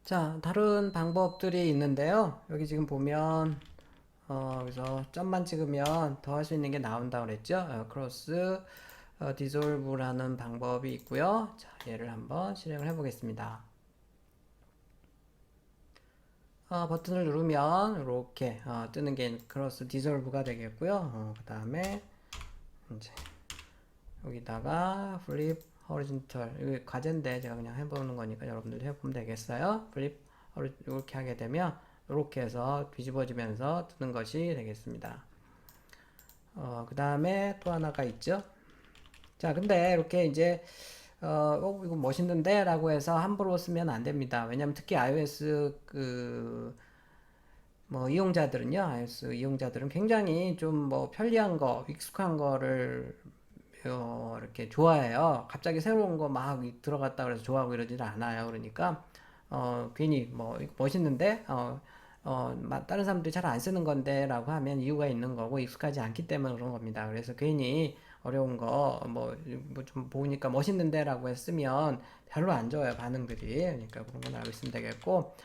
자, 다른 방법들이 있는데요. 여기 지금 보면 여기서 점만 찍으면 더 할 수 있는 게 나온다 그랬죠. 크로스 디솔브라는 방법이 있고요. 자, 얘를 한번 실행을 해 보겠습니다. 버튼을 누르면 이렇게 뜨는 게 크로스 디솔브가 되겠고요. 그 다음에 이제 여기다가 플립 호리존털, 이거 과제인데 제가 그냥 해보는 거니까 여러분들도 해보면 되겠어요. 플립 이렇게 하게 되면 이렇게 해서 뒤집어지면서 뜨는 것이 되겠습니다. 그 다음에 또 하나가 있죠. 자, 근데 이렇게 이제 이거 멋있는데 라고 해서 함부로 쓰면 안 됩니다. 왜냐면 특히 iOS 뭐 이용자들은요, iOS 이용자들은 굉장히 좀 뭐 편리한 거, 익숙한 거를 이렇게 좋아해요. 갑자기 새로운 거 막 들어갔다 그래서 좋아하고 이러지는 않아요. 그러니까 괜히 뭐 멋있는데 다른 사람들이 잘 안 쓰는 건데라고 하면 이유가 있는 거고 익숙하지 않기 때문에 그런 겁니다. 그래서 괜히 어려운 거 뭐 좀 보니까 멋있는데라고 했으면 별로 안 좋아요, 반응들이. 그러니까 그런 건 알고 있으면 되겠고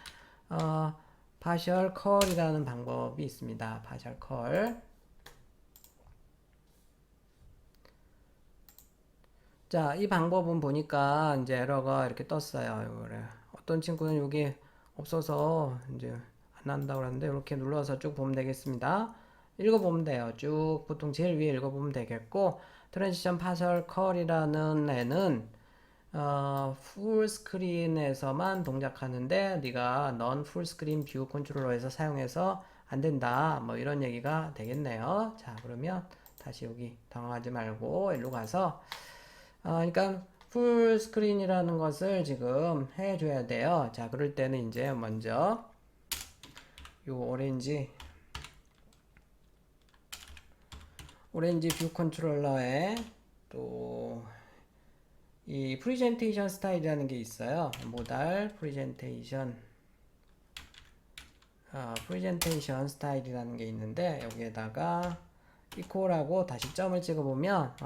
어, partial call이라는 방법이 있습니다. partial call. 자, 이 방법은 보니까 이제 에러가 이렇게 떴어요. 그래. 어떤 친구는 여기 없어서 이제 안 난다고 그러는데 이렇게 눌러서 쭉 보면 되겠습니다. 읽어보면 돼요. 쭉 보통 제일 위에 읽어보면 되겠고 트랜지션 파셜 컬이라는 애는 풀 스크린에서만 동작하는데 네가 넌 풀 스크린 뷰 컨트롤러에서 사용해서 안 된다. 뭐 이런 얘기가 되겠네요. 자, 그러면 다시 여기 당황하지 말고 일로 가서 그러니까 풀 스크린이라는 것을 지금 해줘야 돼요. 자, 그럴 때는 이제 먼저 요 오렌지 뷰 컨트롤러에 또 이 프리젠테이션 스타일이라는 게 있어요. 모달 프리젠테이션 스타일이라는 게 있는데 여기에다가 이퀄하고 다시 점을 찍어보면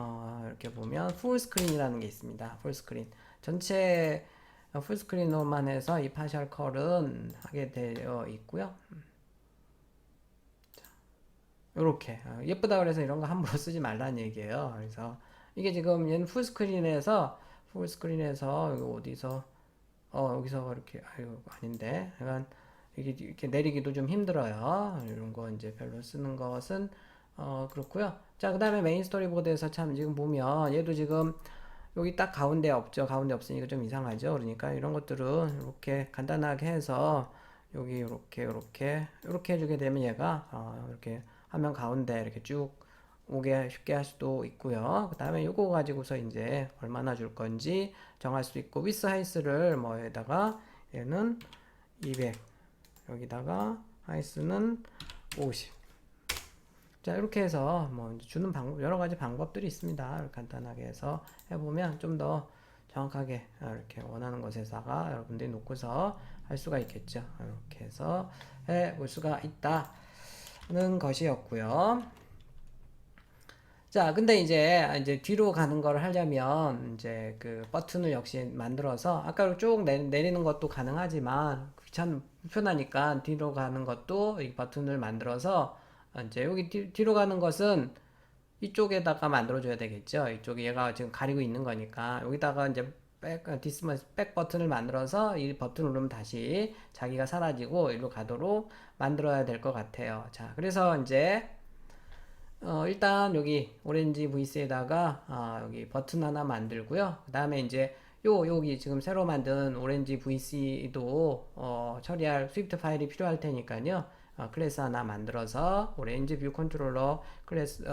이렇게 보면 풀스크린이라는 게 있습니다. 풀스크린 전체 풀스크린으로만 해서 이 파셜 컬은 하게 되어 있고요. 이렇게 예쁘다 그래서 이런 거 함부로 쓰지 말라는 얘기예요. 그래서 이게 지금 얘는 풀스크린에서 이거 어디서 여기서 이렇게 아유 아닌데 약간 이게 이렇게 내리기도 좀 힘들어요. 이런 거 이제 별로 쓰는 것은 그렇고요. 자, 그다음에 메인 스토리보드에서 참 지금 보면 얘도 지금 여기 딱 가운데 없죠. 가운데 없으니까 좀 이상하죠. 그러니까 이런 것들은 이렇게 간단하게 해서 여기 이렇게 해주게 되면 얘가 이렇게 화면 가운데 이렇게 쭉 오게 쉽게 할 수도 있고요. 그 다음에 이거 가지고서 이제 얼마나 줄 건지 정할 수 있고 위스 하이스를 뭐에다가 얘는 200 여기다가 하이스는 50. 자, 이렇게 해서 뭐 주는 방법 여러 가지 방법들이 있습니다. 간단하게 해서 해보면 좀 더 정확하게 이렇게 원하는 것에다가 여러분들이 놓고서 할 수가 있겠죠. 이렇게 해서 해볼 수가 있다는 것이었고요. 자, 근데 이제 뒤로 가는 걸 하려면 이제 그 버튼을 역시 만들어서 아까 쭉 내리는 것도 가능하지만 불편하니까 뒤로 가는 것도 이 버튼을 만들어서 이제 여기 뒤로 가는 것은 이쪽에다가 만들어줘야 되겠죠. 이쪽에 얘가 지금 가리고 있는 거니까 여기다가 이제 백 버튼을 만들어서 이 버튼 누르면 다시 자기가 사라지고 일로 가도록 만들어야 될 것 같아요. 자, 그래서 이제 일단 여기 오렌지 VC에다가 여기 버튼 하나 만들고요. 그 다음에 이제 여기 지금 새로 만든 오렌지 VC도 처리할 스위프트 파일이 필요할 테니까요. 클래스 하나 만들어서 오렌지 뷰 컨트롤러 클래스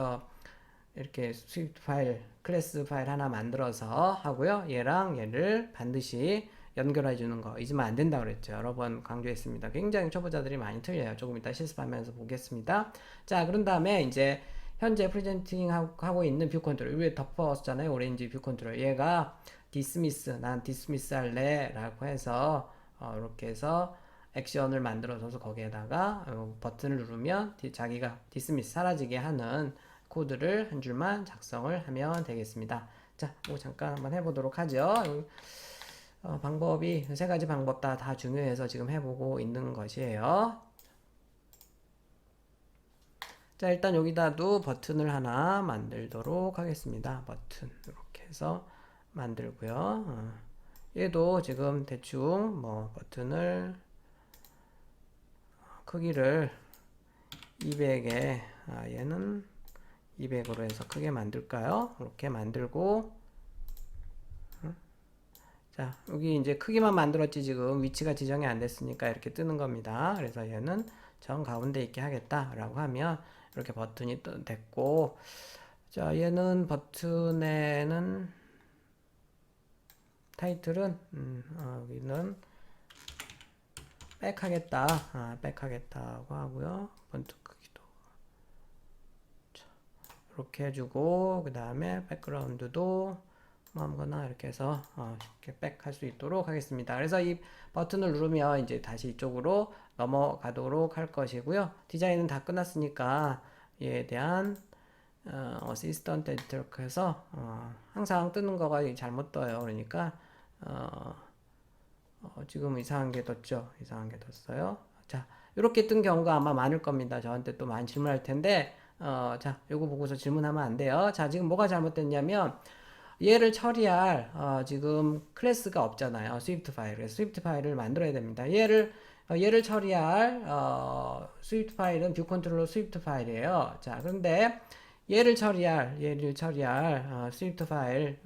이렇게 스위프트 파일 클래스 파일 하나 만들어서 하고요. 얘랑 얘를 반드시 연결해 주는 거 잊으면 안 된다 그랬죠. 여러 번 강조했습니다. 굉장히 초보자들이 많이 틀려요. 조금 이따 실습하면서 보겠습니다. 자, 그런 다음에 이제 현재 프레젠팅 하고 있는 뷰 컨트롤 위에 덮었잖아요. 오렌지 뷰 컨트롤 얘가 난 디스미스 할래 라고 해서 이렇게 해서 액션을 만들어서 거기에다가 버튼을 누르면 자기가 디스미스 사라지게 하는 코드를 한 줄만 작성을 하면 되겠습니다. 자, 뭐 잠깐 한번 해보도록 하죠. 방법이 세 가지 방법 다 중요해서 지금 해보고 있는 것이에요. 자, 일단 여기다도 버튼을 하나 만들도록 하겠습니다. 버튼 이렇게 해서 만들고요. 얘도 지금 대충 뭐 버튼을 크기를 200에 얘는 200으로 해서 크게 만들까요? 이렇게 만들고 자, 여기 이제 크기만 만들었지 지금 위치가 지정이 안 됐으니까 이렇게 뜨는 겁니다. 그래서 얘는 정 가운데 있게 하겠다라고 하면 이렇게 버튼이 됐고, 자, 얘는 버튼에는 타이틀은 여기는 백 하겠다. 백 하겠다고 하고요. 폰트 크기도 이렇게 해주고, 그 다음에 백그라운드도 뭐 아무거나 이렇게 해서 쉽게 백 할 수 있도록 하겠습니다. 그래서 이 버튼을 누르면 이제 다시 이쪽으로 넘어가도록 할 것이고요. 디자인은 다 끝났으니까 얘에 대한 어시스턴트 에디터 해서 항상 뜨는 거가 잘못 떠요. 그러니까 지금 이상한 게 떴죠. 이상한 게 떴어요. 자, 이렇게 뜬 경우가 아마 많을 겁니다. 저한테 또 많이 질문할 텐데, 자, 요거 보고서 질문하면 안 돼요. 자, 지금 뭐가 잘못됐냐면, 얘를 처리할, 지금 클래스가 없잖아요. 스위프트 파일. 그래서 스위프트 파일을 만들어야 됩니다. 얘를 처리할, 스위프트 파일은 뷰 컨트롤러 스위프트 파일이에요. 자, 그런데 얘를 처리할 스위프트 파일,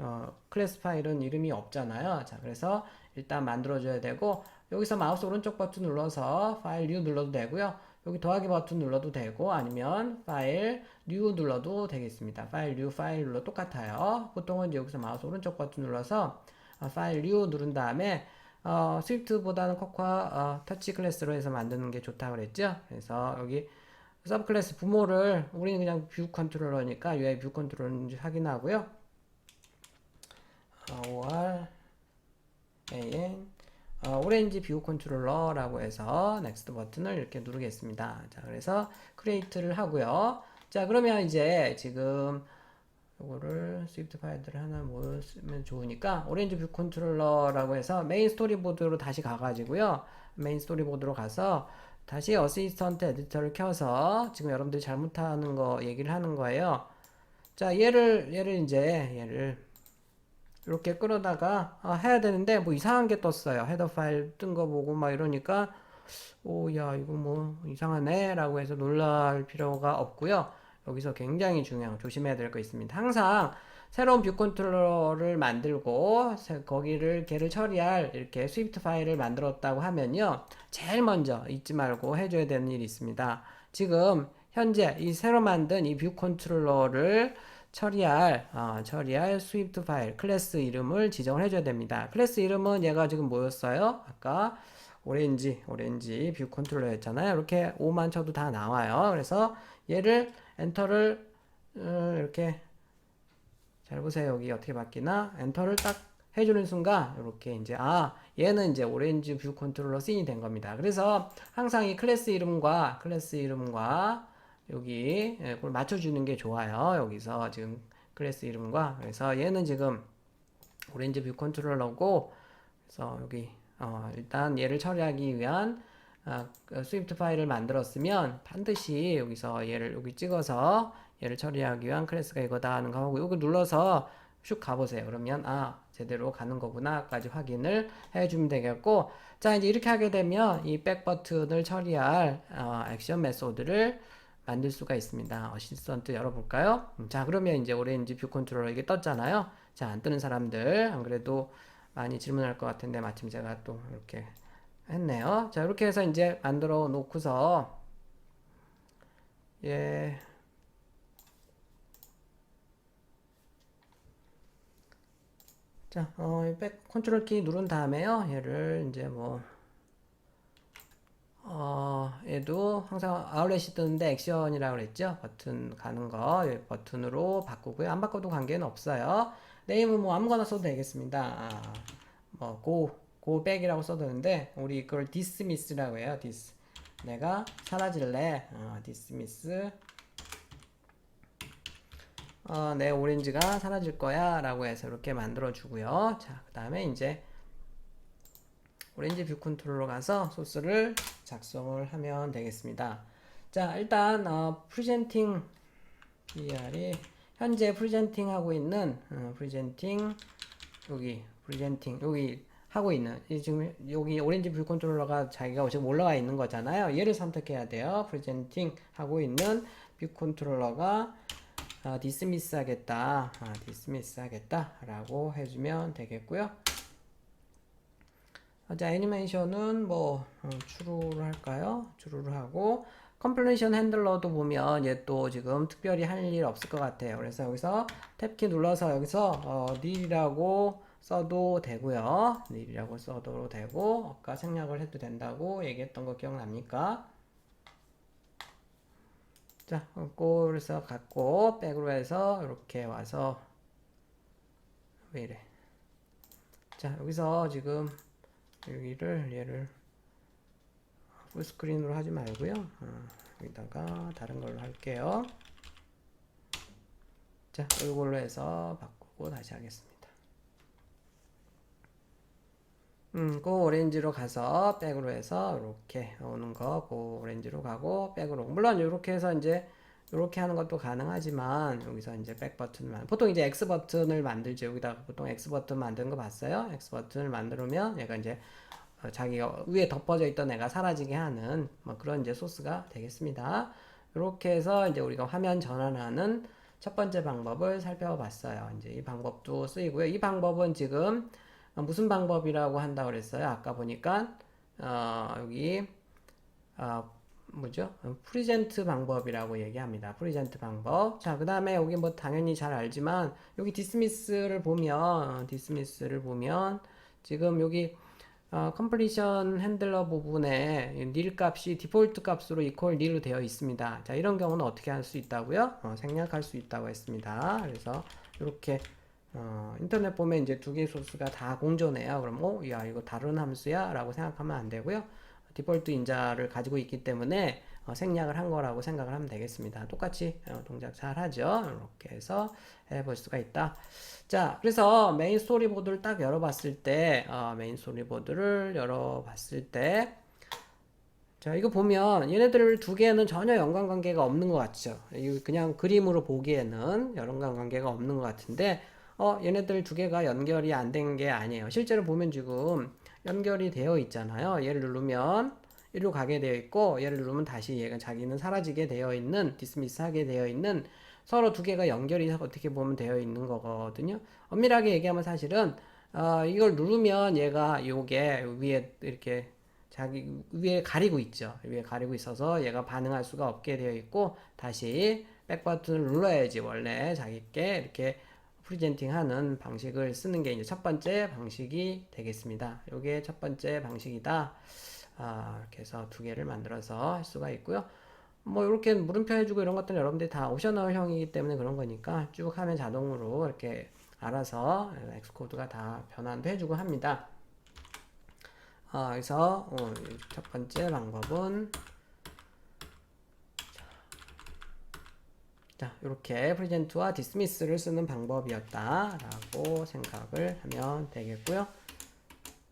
클래스 파일은 이름이 없잖아요. 자, 그래서 일단 만들어줘야 되고, 여기서 마우스 오른쪽 버튼 눌러서 파일 뉴 눌러도 되고요. 여기 더하기 버튼 눌러도 되고, 아니면 파일 뉴 눌러도 되겠습니다. 파일 뉴 파일 눌러 똑같아요. 보통은 이제 여기서 마우스 오른쪽 버튼 눌러서 파일 뉴 누른 다음에 스위프트보다는 코코아 터치 클래스로 해서 만드는 게 좋다고 그랬죠. 그래서 여기 서브 클래스 부모를 우리는 그냥 뷰 컨트롤러니까 UI 뷰 컨트롤러인지 확인하고요. OR AN 오렌지 뷰 컨트롤러라고 해서 넥스트 버튼을 이렇게 누르겠습니다. 자, 그래서 크리에이트를 하고요. 자, 그러면 이제 지금 이거를 스위프트 파일들을 하나 뭐 쓰면 좋으니까 오렌지 뷰 컨트롤러라고 해서 메인 스토리보드로 다시 가가지고요. 메인 스토리보드로 가서 다시 어시스턴트 에디터를 켜서 지금 여러분들이 잘못하는 거 얘기를 하는 거예요. 자, 얘를 이렇게 끌어다가 해야 되는데 뭐 이상한 게 떴어요. 헤더 파일 뜬 거 보고 막 이러니까 야 이거 뭐 이상하네 라고 해서 놀랄 필요가 없고요. 여기서 굉장히 중요한 조심해야 될 거 있습니다. 항상 새로운 뷰 컨트롤러를 만들고 걔를 처리할 이렇게 스위프트 파일을 만들었다고 하면요, 제일 먼저 잊지 말고 해줘야 되는 일이 있습니다. 지금 현재 이 새로 만든 이 뷰 컨트롤러를 처리할 스위프트 파일 클래스 이름을 지정을 해줘야 됩니다. 클래스 이름은 얘가 지금 뭐였어요? 아까 오렌지 뷰 컨트롤러였잖아요. 이렇게 5만 쳐도 다 나와요. 그래서 얘를 엔터를 이렇게 잘 보세요. 여기 어떻게 바뀌나? 엔터를 딱 해주는 순간 이렇게 이제 얘는 이제 오렌지 뷰 컨트롤러 씬이 된 겁니다. 그래서 항상 이 클래스 이름과 여기 그걸 맞춰주는 게 좋아요. 여기서 지금 클래스 이름과 그래서 얘는 지금 오렌지 뷰 컨트롤러고 그래서 여기 일단 얘를 처리하기 위한 스위프트 파일을 만들었으면 반드시 여기서 얘를 여기 찍어서 얘를 처리하기 위한 클래스가 이거다 하는 거 하고 이거 눌러서 슉 가보세요. 그러면 제대로 가는 거구나까지 확인을 해주면 되겠고, 자 이제 이렇게 하게 되면 이 백 버튼을 처리할 액션 메소드를 만들 수가 있습니다. 어시스턴트 열어볼까요? 자 그러면 이제 오렌지 뷰 컨트롤러 이게 떴잖아요. 자 안 뜨는 사람들 안 그래도 많이 질문할 것 같은데 마침 제가 또 이렇게 했네요. 자 이렇게 해서 이제 만들어 놓고서 자, 백 컨트롤 키 누른 다음에요. 얘를 이제 뭐 얘도 항상 아웃렛이 뜨는데 액션이라고 그랬죠. 버튼 가는 거 버튼으로 바꾸고요. 안 바꿔도 관계는 없어요. 네임은 뭐 아무거나 써도 되겠습니다. 뭐 go back이라고 써도 되는데 우리 그걸 dismiss라고 해요. 내가 사라질래. dismiss. 내 오렌지가 사라질 거야 라고 해서 이렇게 만들어 주고요. 자, 그 다음에 이제 오렌지 뷰 컨트롤러 가서 소스를 작성을 하면 되겠습니다. 자, 일단 프리젠팅 BR이 현재 프리젠팅 하고 있는 프리젠팅 여기 하고 있는 지금 여기 오렌지 뷰 컨트롤러가 자기가 지금 올라가 있는 거잖아요. 얘를 선택해야 돼요. 프리젠팅 하고 있는 뷰 컨트롤러가 디스미스 하겠다. 디스미스 하겠다 라고 해주면 되겠고요. 자, 애니메이션은 뭐 추루를 할까요? 추루를 하고 컴플레이션 핸들러도 보면 얘 또 지금 특별히 할 일 없을 것 같아요. 그래서 여기서 탭키 눌러서 여기서 nil이라고 써도 되고요. nil이라고 써도 되고 아까 생략을 해도 된다고 얘기했던 거 기억납니까? 자, 그래서 갖고 백으로 해서 이렇게 와서 왜 이래? 자, 여기서 지금 얘를 풀스크린으로 하지 말고요. 여기다가 다른 걸로 할게요. 자, 이걸로 해서 바꾸고 다시 하겠습니다. 그 오렌지로 가서 백으로 해서 이렇게 오는 거, 그 오렌지로 가고 백으로. 물론 이렇게 해서 이제 이렇게 하는 것도 가능하지만 여기서 이제 백 버튼을 보통 이제 X 버튼을 만들죠. 여기다가 보통 X 버튼 만드는 거 봤어요? X 버튼을 만들면 얘가 이제 자기가 위에 덮어져 있던 애가 사라지게 하는 뭐 그런 이제 소스가 되겠습니다. 이렇게 해서 이제 우리가 화면 전환하는 첫 번째 방법을 살펴봤어요. 이제 이 방법도 쓰이고요. 이 방법은 지금 무슨 방법이라고 한다고 그랬어요? 아까 보니까 여기 뭐죠? 프리젠트 방법이라고 얘기합니다. 프리젠트 방법. 자, 그 다음에 여기 뭐 당연히 잘 알지만 여기 디스미스를 보면 지금 여기 컴플리션 핸들러 부분에 nil 값이 디폴트 값으로 equal nil로 되어 있습니다. 자, 이런 경우는 어떻게 할 수 있다고요? 생략할 수 있다고 했습니다. 그래서 이렇게 인터넷 보면 이제 두 개의 소스가 다 공존해요. 그럼 야 이거 다른 함수야? 라고 생각하면 안 되고요. 디폴트 인자를 가지고 있기 때문에 생략을 한 거라고 생각을 하면 되겠습니다. 똑같이 동작 잘 하죠. 이렇게 해서 해볼 수가 있다. 자, 그래서 메인 스토리보드를 딱 열어봤을 때 자, 이거 보면 얘네들 두 개는 전혀 연관관계가 없는 것 같죠. 그냥 그림으로 보기에는 연관관계가 없는 것 같은데 얘네들 두 개가 연결이 안 된 게 아니에요. 실제로 보면 지금 연결이 되어 있잖아요. 얘를 누르면 이리로 가게 되어 있고 얘를 누르면 다시 얘가 자기는 사라지게 되어 있는 디스미스 하게 되어 있는 서로 두 개가 연결이 어떻게 보면 되어 있는 거거든요. 엄밀하게 얘기하면 사실은 이걸 누르면 얘가 요게 위에 이렇게 자기 위에 가리고 있죠. 위에 가리고 있어서 얘가 반응할 수가 없게 되어 있고 다시 백 버튼을 눌러야지 원래 자기께 이렇게 프리젠팅 하는 방식을 쓰는 게 이제 첫 번째 방식이 되겠습니다. 요게 첫 번째 방식이다. 이렇게 해서 두 개를 만들어서 할 수가 있고요. 뭐 이렇게 물음표 해주고 이런 것들은 여러분들이 다 옵셔널형이기 때문에 그런 거니까 쭉 하면 자동으로 이렇게 알아서 엑스코드가 다 변환도 해주고 합니다. 그래서 첫 번째 방법은 자, 이렇게 프리젠트와 디스미스를 쓰는 방법이었다 라고 생각을 하면 되겠고요.